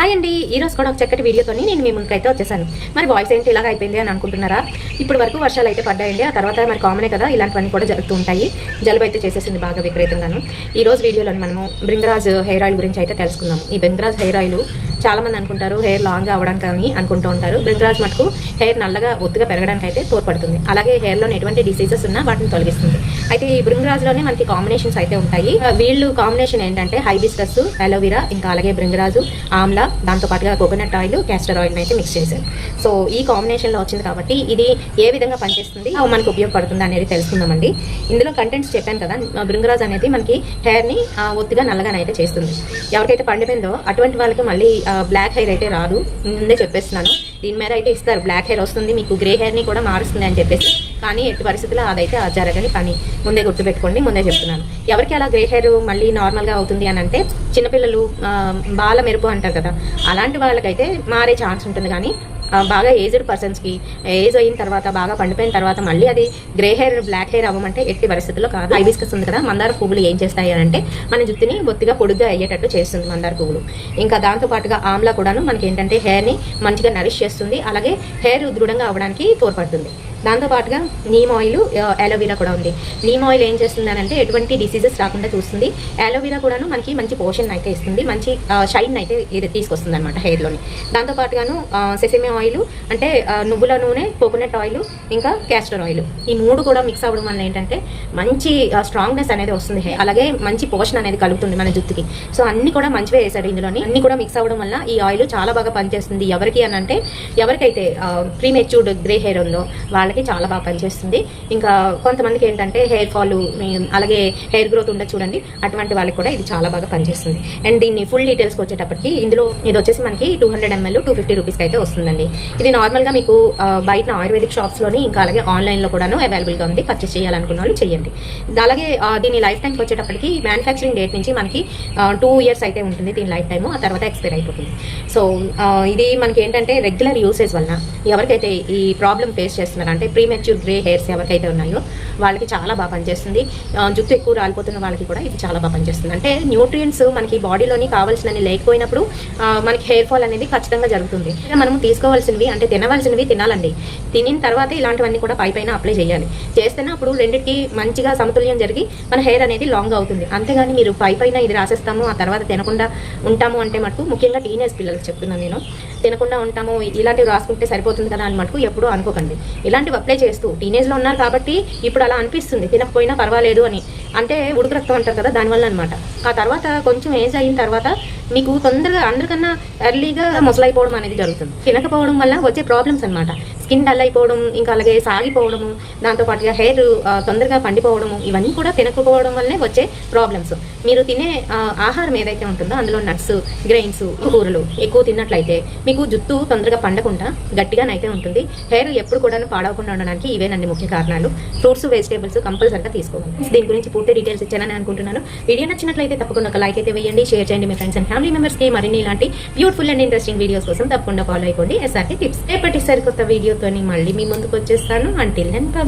Hi అండి, ఈరోజు కూడా ఒక చక్కటి వీడియోతో నేను మీ ముందుకైతే వచ్చేసాను. మరి వాయిస్ ఏంటి ఇలాగ అయిపోయింది అని అనుకుంటున్నారా? ఇప్పుడు వరకు వర్షాలు అయితే పడ్డాయండి. ఆ తర్వాత మరి కామనే కదా, ఇలాంటివన్నీ కూడా జరుగుతూ ఉంటాయి. జలుబు అయితే చేసేసింది బాగా విపరీతంగాను. ఈ రోజు వీడియోలో మనము భృంగరాజ్ హెయిర్ ఆయిల్ గురించి అయితే తెలుసుకుందాం. ఈ భృంగరాజ్ హెయిర్ ఆయిల్ చాలా మంది అనుకుంటారు హెయిర్ లాంగ్ అవ్వడానికి అని అనుకుంటూ ఉంటారు. భృంగరాజ్ మటుకు హెయిర్ నల్లగా ఒత్తుగా పెరగడానికి అయితే తోడ్పడుతుంది. అలాగే హెయిర్లో ఎటువంటి డిసీజెస్ ఉన్నా వాటిని తొలగిస్తుంది. అయితే ఈ భృంగరాజ్లోనే మనకి కాంబినేషన్స్ అయితే ఉంటాయి. వీళ్ళు కాంబినేషన్ ఏంటంటే హైబిస్కస్, అలోవెరా, ఇంకా అలాగే భృంగరాజు, ఆమ్లా, దాంతో పాటుగా కోకోనట్ ఆయిల్, క్యాస్టర్ ఆయిల్ అయితే మిక్స్ చేశారు. సో ఈ కాంబినేషన్లో వచ్చింది కాబట్టి ఇది ఏ విధంగా పనిచేస్తుంది, మనకు ఉపయోగపడుతుంది అనేది తెలుసుకుందామండి. ఇందులో కంటెంట్స్ చెప్పాను కదా, భృంగరాజ్ అనేది మనకి హెయిర్ని ఒత్తిగా నల్లగానైతే చేస్తుంది. ఎవరికైతే పండిపోయిందో అటువంటి వాళ్ళకి మళ్ళీ బ్లాక్ హెయిర్ అయితే రాదు, ముందే చెప్పేస్తున్నాను. దీని మీద అయితే ఇస్తారు బ్లాక్ హెయిర్ వస్తుంది, మీకు గ్రే హెయిర్ని కూడా మారుస్తుంది అని చెప్పేసి. కానీ ఎట్టి పరిస్థితుల్లో అదైతే జరగని పని, ముందే గుర్తుపెట్టుకోండి, ముందే చెప్తున్నాను. ఎవరికి అలా గ్రే హెయిర్ మళ్ళీ నార్మల్గా అవుతుంది అని అంటే చిన్నపిల్లలు బాల మెరుపు అంటారు కదా, అలాంటి వాళ్ళకైతే మారే ఛాన్స్ ఉంటుంది. కానీ బాగా ఏజ్డ్ పర్సన్స్కి ఏజ్ అయిన తర్వాత బాగా పండిపోయిన తర్వాత మళ్ళీ అది గ్రే హెయిర్ బ్లాక్ హెయిర్ అవ్వమంటే ఎట్టి పరిస్థితుల్లో కాదు. హైబిస్కస్ ఉంది కదా, మందార పువ్వులు ఏం చేస్తాయి అంటే మన జుట్టుని బొత్తిగా పొడుగ్గా అయ్యేటట్టు చేస్తుంది మందార పువ్వులు. ఇంకా దాంతోపాటుగా ఆమ్లా కూడాను మనకి ఏంటంటే హెయిర్ని మంచిగా నరిష్ చేస్తుంది, అలాగే హెయిర్ దృఢంగా అవ్వడానికి తోడ్పడుతుంది. దాంతోపాటుగా నీమ్ ఆయిల్, అలోవెరా కూడా ఉంది. నీమ్ ఆయిల్ ఏం చేస్తుంది అని అంటే ఎటువంటి డిసీజెస్ రాకుండా చూస్తుంది. అలోవెరా కూడాను మనకి మంచి పోషన్ అయితే ఇస్తుంది, మంచి షైన్ అయితే ఇది తీసుకొస్తుంది అనమాట హెయిర్లోని. దాంతోపాటుగాను సెసమే ఆయిల్ అంటే నువ్వుల నూనె, కోకోనట్ ఆయిల్, ఇంకా క్యాస్టర్ ఆయిల్, ఈ మూడు కూడా మిక్స్ అవ్వడం వల్ల ఏంటంటే మంచి స్ట్రాంగ్నెస్ అనేది వస్తుంది, అలాగే మంచి పోషన్ అనేది కలుగుతుంది మన జుట్టుకి. సో అన్ని కూడా మంచివే వేశారు ఇందులోని. అన్ని కూడా మిక్స్ అవ్వడం వల్ల ఈ ఆయిల్ చాలా బాగా పనిచేస్తుంది. ఎవరికి అని అంటే ఎవరికైతే ప్రీమెచ్యూర్డ్ గ్రే హెయిర్ ఉందో వాళ్ళకి చాలా బాగా పనిచేస్తుంది. ఇంకా కొంతమందికి ఏంటంటే హెయిర్ ఫాల్, అలాగే హెయిర్ గ్రోత్ ఉండదు చూడండి, అటువంటి వాళ్ళకి కూడా ఇది చాలా బాగా పనిచేస్తుంది. అండ్ దీన్ని ఫుల్ డీటెయిల్స్కి వచ్చేటప్పటికి ఇందులో ఇది వచ్చేసి మనకి 200 ml 250 రూపీస్కి అయితే వస్తుందండి. ఇది నార్మల్గా మీకు బయట ఆయుర్వేదిక్ షాప్స్లోని ఇంకా అలాగే ఆన్లైన్లో కూడాను అవైలబుల్గా ఉంది. పర్చేస్ చేయాలనుకున్న వాళ్ళు చేయండి. అలాగే దీని లైఫ్ టైంకి వచ్చేటప్పటికి మ్యానుఫ్యాక్చరింగ్ డేట్ నుంచి మనకి 2 years అయితే ఉంటుంది దీని లైఫ్ టైము, ఆ తర్వాత ఎక్స్పైర్ అయిపోతుంది. సో ఇది మనకి ఏంటంటే రెగ్యులర్ యూసేజ్ వలన ఎవరికైతే ఈ ప్రాబ్లం ఫేస్ చేస్తున్నారో అంటే ప్రీమెచ్యూర్ గ్రే హెయిర్స్ ఎవరికైతే ఉన్నాయో వాళ్ళకి చాలా బాగా పనిచేస్తుంది. జుట్టు ఎక్కువ రాలిపోతున్న వాళ్ళకి కూడా ఇది చాలా బాగా పనిచేస్తుంది. అంటే న్యూట్రియంట్స్ మనకి బాడీలోని కావాల్సినవి లేకపోయినప్పుడు మనకి హెయిర్ ఫాల్ అనేది ఖచ్చితంగా జరుగుతుంది. మనం తీసుకోవాల్సినవి అంటే తినవలసినవి తినాలండి. తినిన తర్వాత ఇలాంటివన్నీ కూడా పైన అప్లై చేయాలి. చేస్తేనే అప్పుడు రెండింటికి మంచిగా సమతుల్యం జరిగి మన హెయిర్ అనేది లాంగ్ అవుతుంది. అంతేగాని మీరు పైన ఇది రాసేస్తాము ఆ తర్వాత తినకుండా ఉంటాము అంటే మటుకు, ముఖ్యంగా టీనేజ్ పిల్లలకు చెప్తున్నాను నేను, తినకుండా ఉంటాము ఇలాంటివి రాసుకుంటే సరిపోతుంది కదా అని మటుకు ఎప్పుడూ అనుకోకండి. ఇలాంటివి అప్లై చేస్తూ టీనేజ్లో ఉన్నారు కాబట్టి ఇప్పుడు అలా అనిపిస్తుంది తినకపోయినా పర్వాలేదు అని, అంటే ఉడుకు రక్తం అంటారు కదా దానివల్ల అనమాట. ఆ తర్వాత కొంచెం ఏజ్ అయిన తర్వాత మీకు తొందరగా అందరికన్నా ఎర్లీగా ముసలైపోవడం అనేది జరుగుతుంది. తినకపోవడం వల్ల వచ్చే ప్రాబ్లమ్స్ అనమాట. స్కిన్ డల్ అయిపోవడం, ఇంకా అలాగే సాగిపోవడము, దాంతోపాటుగా హెయిర్ తొందరగా పండిపోవడము, ఇవన్నీ కూడా తినకపోవడం వల్లనే వచ్చే ప్రాబ్లమ్స్. మీరు తినే ఆహారం ఏదైతే ఉంటుందో అందులో నట్స్, గ్రెయిన్స్, కూరలు ఎక్కువ తిన్నట్లయితే మీకు జుట్టు తొందరగా పండకుండా గట్టిగానైతే ఉంటుంది. హెయిర్ ఎప్పుడు కూడా పాడవకుండా ఉండడానికి ఇవేనండి ముఖ్య కారణాలు. ఫ్రూట్స్, వెజిటేబుల్స్ కంపల్సరిగా తీసుకోవాలి. దీని గురించి పూర్తి డీటెయిల్స్ ఇచ్చానని అనుకుంటున్నాను. వీడియో నచ్చినట్లయితే తప్పకుండా ఒక లైక్ అయితే వేయండి, షేర్ చేయండి మీ ఫ్రెండ్స్ అండ్ ఫ్యామిలీ మెంబర్స్కి. మరిన్ని ఇలాంటి బ్యూటిఫుల్ అండ్ ఇంట్రెస్టింగ్ వీడియోస్ కోసం తప్పకుండా ఫాలో అయిపోండి SRK టిప్స్. రేపటి సరికొత్త వీడియోతో మళ్ళీ మీ ముందుకు వచ్చేస్తాను. Until then by.